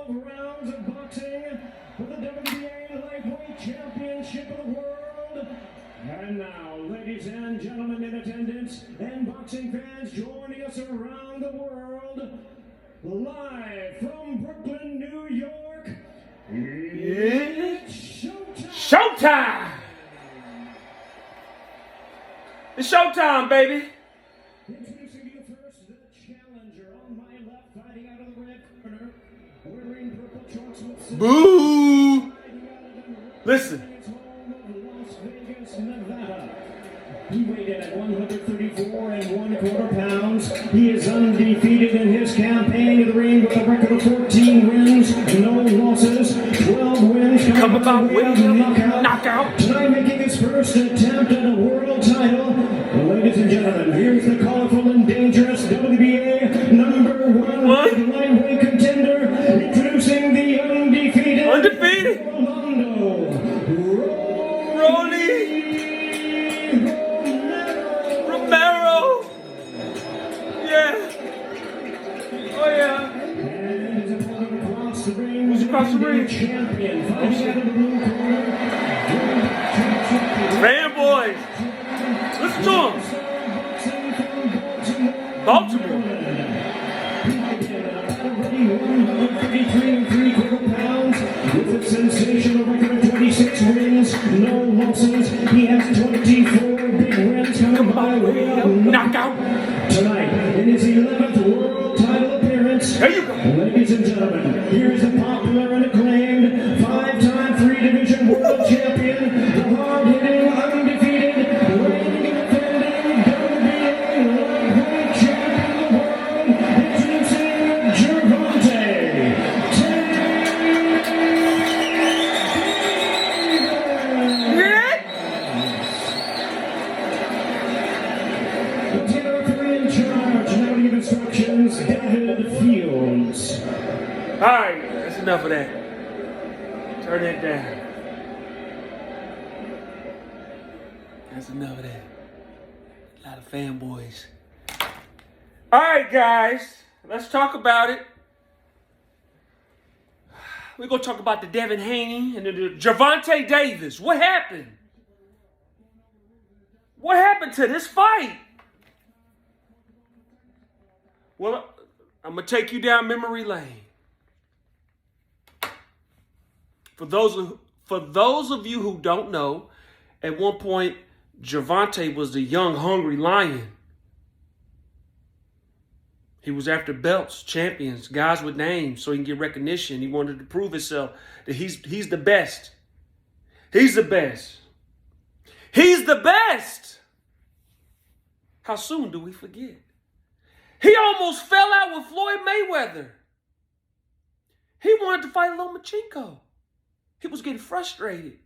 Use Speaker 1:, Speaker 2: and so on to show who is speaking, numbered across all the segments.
Speaker 1: 12 rounds of boxing for the WBA Lightweight Championship of the World. And now, ladies and gentlemen in attendance and boxing fans joining us around the world, live from Brooklyn, New York, it's showtime!
Speaker 2: Showtime! It's showtime, baby!
Speaker 1: Introducing you first, the challenger on my left, fighting out of the red corner, wearing purple trunks with silver.
Speaker 2: Boo! Listen.
Speaker 1: Las Vegas, Nevada. He weighed in at 134 1/4 pounds. He is undefeated in his campaign in the ring with a record of 14 wins, no losses, 12 wins.
Speaker 2: Come about winning knockout.
Speaker 1: Tonight making his first attempt at a world title. Ladies and gentlemen, here's the colorful and dangerous WBA #1 lightweight contender, introducing the undefeated
Speaker 2: Romero. Yeah. Oh yeah. Who's across the ring? Fanboys. Listen to him. Baltimore.
Speaker 1: 133 3/4 pounds with a sensational record of 26 wins, no losses. He has 24 big wins coming by way of
Speaker 2: knockout.
Speaker 1: Tonight, in his 11th world title appearance,
Speaker 2: There you go.
Speaker 1: ladies and gentlemen, here's the popular and acclaimed 5-time 3-division world champion, the hard-hitting, undefeated, reigning and defending WBA lightweight champion of the world, introducing Gervonta Davis. The territory in charge, now to give instructions, David Fields.
Speaker 2: All right, that's enough of that. Turn that down. That's enough of that. A lot of fanboys. All right, guys, let's talk about it. We're going to talk about the Devin Haney and the Gervonta Davis. What happened? What happened to this fight? Well, I'm going to take you down memory lane. For those of you who don't know, at one point, Gervonta was the young, hungry lion. He was after belts, champions, guys with names, so he can get recognition. He wanted to prove himself that he's the best. He's the best. He's the best. How soon do we forget? He almost fell out with Floyd Mayweather. He wanted to fight Lomachenko. He was getting frustrated.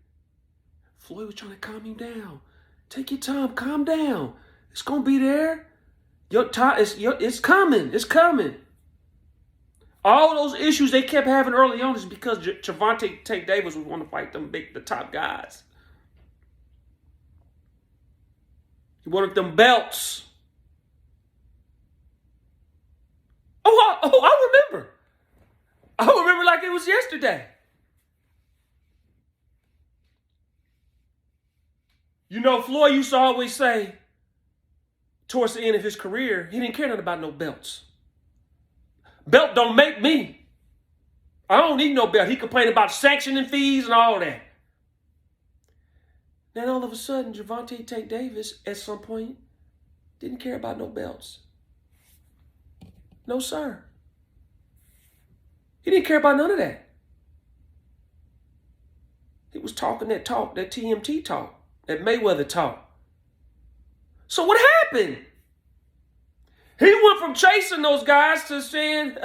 Speaker 2: Floyd was trying to calm him down. Take your time, calm down. It's gonna be there. Your time, it's coming. It's coming. All those issues they kept having early on is because Gervonta Davis would want to fight the top guys. He wanted them belts. I remember. I remember like it was yesterday. You know, Floyd used to always say, towards the end of his career, he didn't care nothing about no belts. Belt don't make me. I don't need no belt. He complained about sanctioning fees and all that. Then all of a sudden, Gervonta Davis, at some point, didn't care about no belts. No, sir. He didn't care about none of that. He was talking that talk, that TMT talk, that Mayweather talk. So what happened? He went from chasing those guys to saying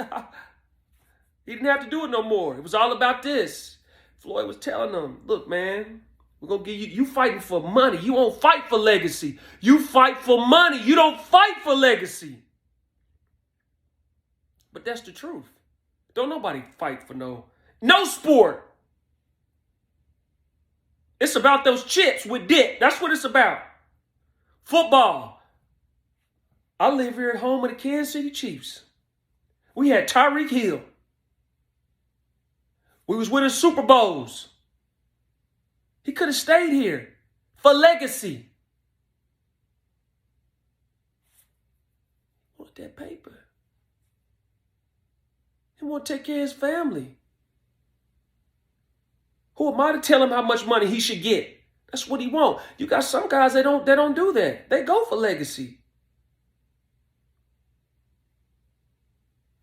Speaker 2: he didn't have to do it no more. It was all about this. Floyd was telling them, look, man, we're going to give you fighting for money. You won't fight for legacy. You fight for money. You don't fight for legacy. But that's the truth. Don't nobody fight for no sport. It's about those chips with dick. That's what it's about. Football. I live here at home with the Kansas City Chiefs. We had Tyreek Hill. We was winning Super Bowls. He could have stayed here for legacy. He wanted that paper. He want to take care of his family. Who am I to tell him how much money he should get? That's what he want. You got some guys that don't do that. They go for legacy.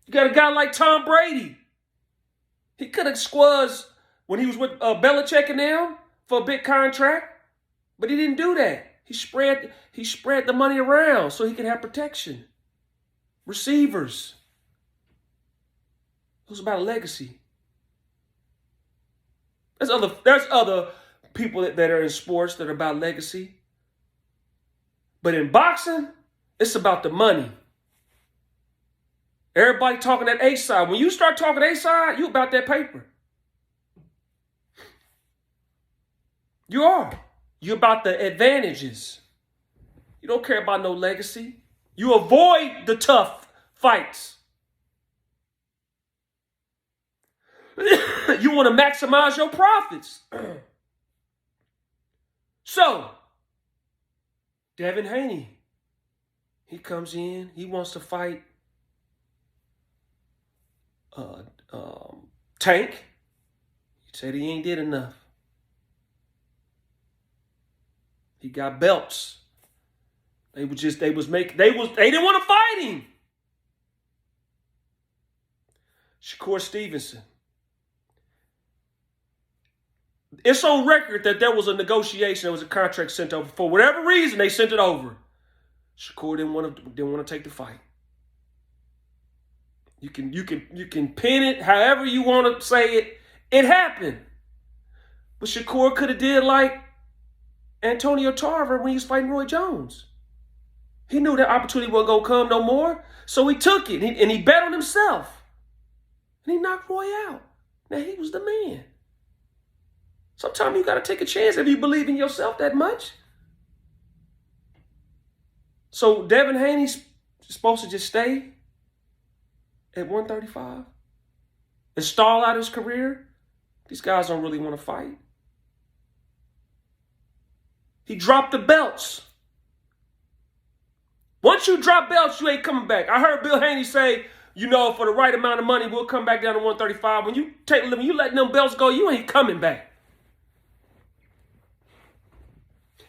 Speaker 2: You got a guy like Tom Brady. He could have squazzed when he was with Belichick and them for a big contract, but he didn't do that. He spread the money around so he could have protection. Receivers. It was about a legacy. There's other people that are in sports that are about legacy. But in boxing, it's about the money. Everybody talking that A side. When you start talking A side, you about that paper. You are. You about the advantages. You don't care about no legacy. You avoid the tough fights. You want to maximize your profits. So, Devin Haney, he comes in. He wants to fight Tank. He said he ain't did enough. He got belts. They didn't want to fight him. Shakur Stevenson. It's on record that there was a negotiation, there was a contract sent over. For whatever reason, they sent it over. Shakur didn't want to take the fight. You can pin it however you want to say it. It happened. But Shakur could have did like Antonio Tarver when he was fighting Roy Jones. He knew that opportunity wasn't going to come no more, so he took it, and he bet on himself. And he knocked Roy out. Now, he was the man. Sometimes you got to take a chance if you believe in yourself that much. So Devin Haney's supposed to just stay at 135 and stall out his career. These guys don't really want to fight. He dropped the belts. Once you drop belts, you ain't coming back. I heard Bill Haney say, for the right amount of money, we'll come back down to 135. When you let them belts go, you ain't coming back.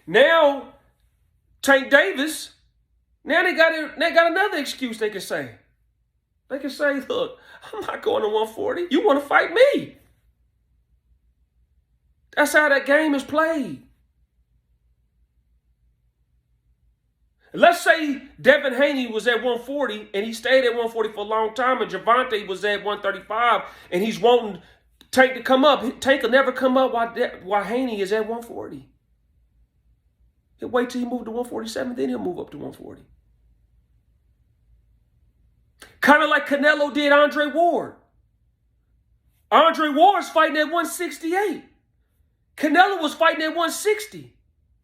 Speaker 2: Now, Tank Davis, now they got another excuse they can say. They can say, look, I'm not going to 140. You want to fight me. That's how that game is played. Let's say Devin Haney was at 140 and he stayed at 140 for a long time, and Gervonta was at 135 and he's wanting Tank to come up. Tank will never come up while Haney is at 140. He'll wait till he moved to 147, then he'll move up to 140. Kind of like Canelo did Andre Ward. Andre Ward's fighting at 168. Canelo was fighting at 160.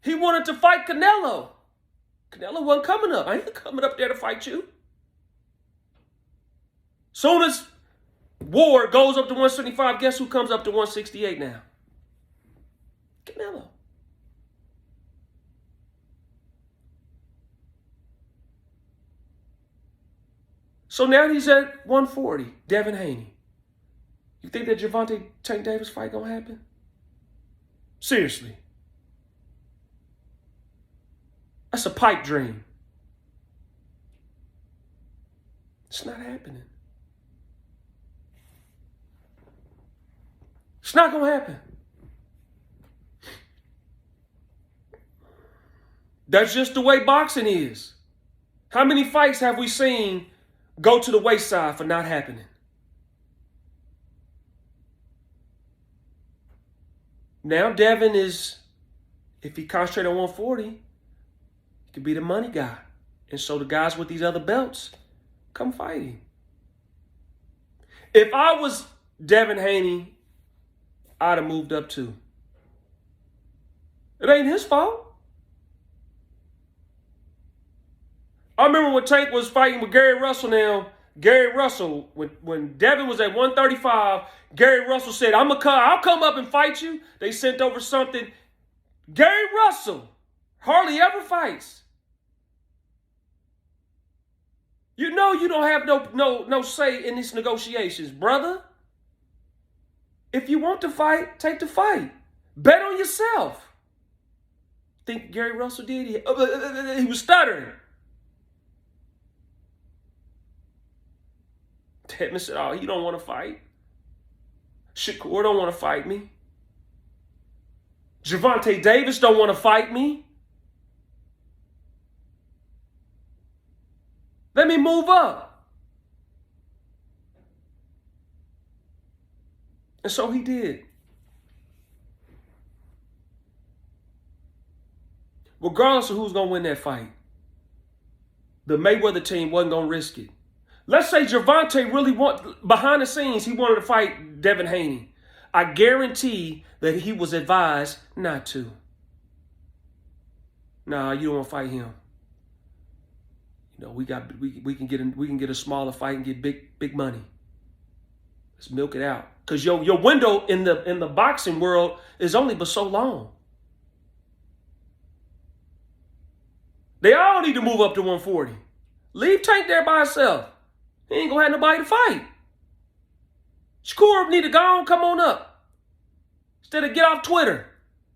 Speaker 2: He wanted to fight Canelo. Canelo wasn't coming up. I ain't coming up there to fight you. Soon as Ward goes up to 175, guess who comes up to 168 now? Canelo. So now he's at 140, Devin Haney. You think that Gervonta Tank Davis fight gonna happen? Seriously. That's a pipe dream. It's not happening. It's not gonna happen. That's just the way boxing is. How many fights have we seen go to the wayside for not happening? Now Devin is, if he concentrates on 140, he could be the money guy. And so the guys with these other belts come fight him. If I was Devin Haney, I'd have moved up too. It ain't his fault. I remember when Tank was fighting with Gary Russell now. Gary Russell, when Devin was at 135, Gary Russell said, I'll come up and fight you. They sent over something. Gary Russell hardly ever fights. You know you don't have no say in these negotiations, brother. If you want to fight, take the fight. Bet on yourself. Think Gary Russell did? He was stuttering. Devin said, oh, you don't want to fight. Shakur don't want to fight me. Gervonta Davis don't want to fight me. Let me move up. And so he did. Regardless of who's going to win that fight, the Mayweather team wasn't going to risk it. Let's say Gervonta really behind the scenes, he wanted to fight Devin Haney. I guarantee that he was advised not to. Nah, you don't want to fight him. You know, we can get a smaller fight and get big money. Let's milk it out. Because your window in the boxing world is only but so long. They all need to move up to 140. Leave Tank there by himself. He ain't gonna have nobody to fight. Shakur need to go on, come on up. Instead of get off Twitter.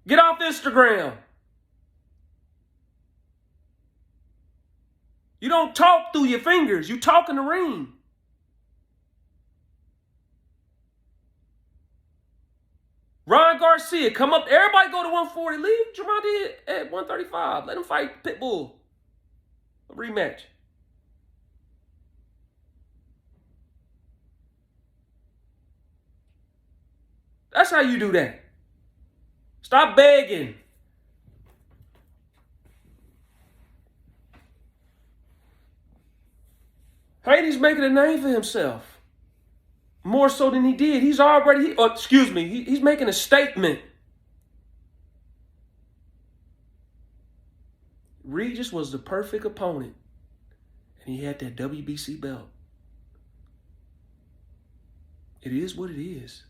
Speaker 2: Get off Instagram. You don't talk through your fingers. You talk in the ring. Ron Garcia, come up. Everybody go to 140. Leave Gervonta at 135. Let him fight Pitbull. A rematch. That's how you do that. Stop begging. Haney's making a name for himself. More so than he did. He's making a statement. Regis was the perfect opponent. And he had that WBC belt. It is what it is.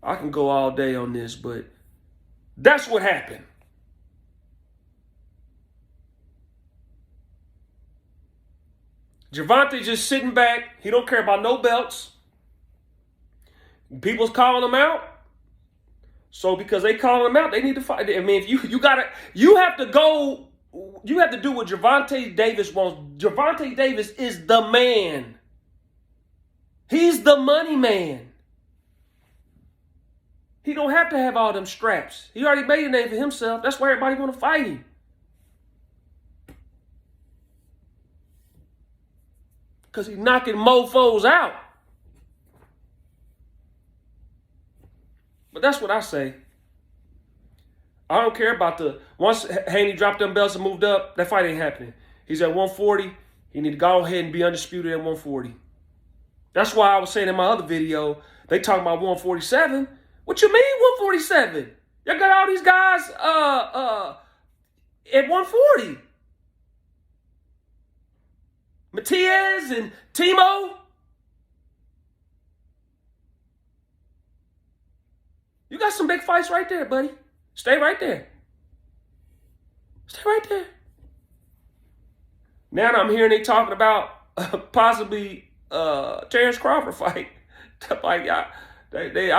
Speaker 2: I can go all day on this, but that's what happened. Gervonta just sitting back. He don't care about no belts. People's calling him out. So because they calling him out, they need to fight. I mean, if you have to do what Gervonta Davis wants. Gervonta Davis is the man. He's the money man. He don't have to have all them straps. He already made a name for himself. That's why everybody want to fight him. Because he's knocking mofos out. But that's what I say. I don't care about once Haney dropped them belts and moved up, that fight ain't happening. He's at 140. He need to go ahead and be undisputed at 140. That's why I was saying in my other video, they talking about 147. What you mean 147? Y'all got all these guys at 140. Matias and Timo. You got some big fights right there, buddy. Stay right there. Stay right there. Now I'm hearing they talking about possibly Terrence Crawford fight. Like, I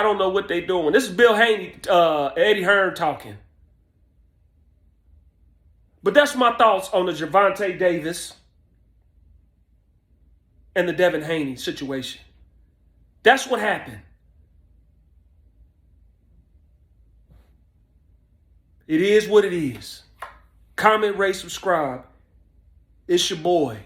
Speaker 2: don't know what they doing. This is Bill Haney, Eddie Hearn talking. But that's my thoughts on the Gervonta Davis and the Devin Haney situation. That's what happened. It is what it is. Comment, rate, subscribe. It's your boy.